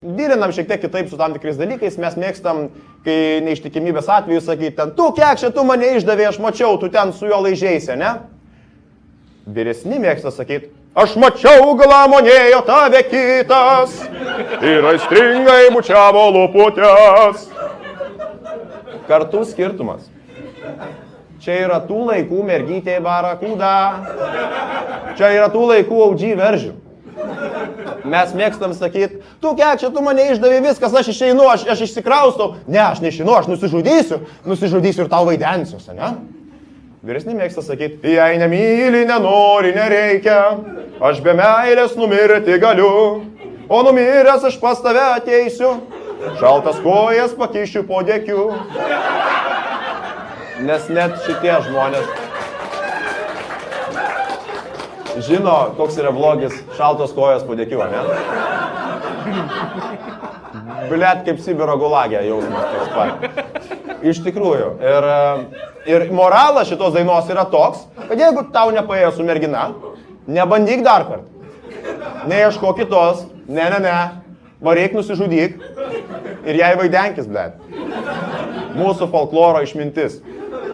Dylinam šiek tiek kitaip su tam tikrais dalykais, mes mėgstam, kai neištikimybės atveju sakyti, ten, tu kiek čia tu mane išdavė, aš mačiau, tu ten su juo laižėsi, ne? Vyresni mėgsta sakyti, aš mačiau glamonėjo tave kitas ir aistringai bučiavo lūputės. Kartų skirtumas. Čia yra tų laikų mergytė barakuda. Čia yra tų laikų audžy veržių. Mes mėgstam sakyti, tu kiek čia tu mane išdavė viskas, aš išeinu, aš išsikraustau. Ne, aš neišeinu, aš nusižudysiu ir tau vaidensiuosi, ne? Vyresni mėgsta sakyti, jei nemyli, nenori, nereikia, aš be meilės numirti galiu, o numiręs aš pas tave ateisiu, šaltas kojas pakišiu po dėkiu. Nes net šitie žmonės žino, koks yra blogis šaltos kojas po dėkiu, ne? Blet, kaip Sibiro gulagė jausmas toks pat. Iš tikrųjų. Ir moralas šitos dainos yra toks, kad jeigu tau nepaėjo su mergina, nebandyk dar kartą. Neieško kitos, ne, vareik nusižudyk ir jai vaidenkis, blet. Mūsų folkloro išmintis.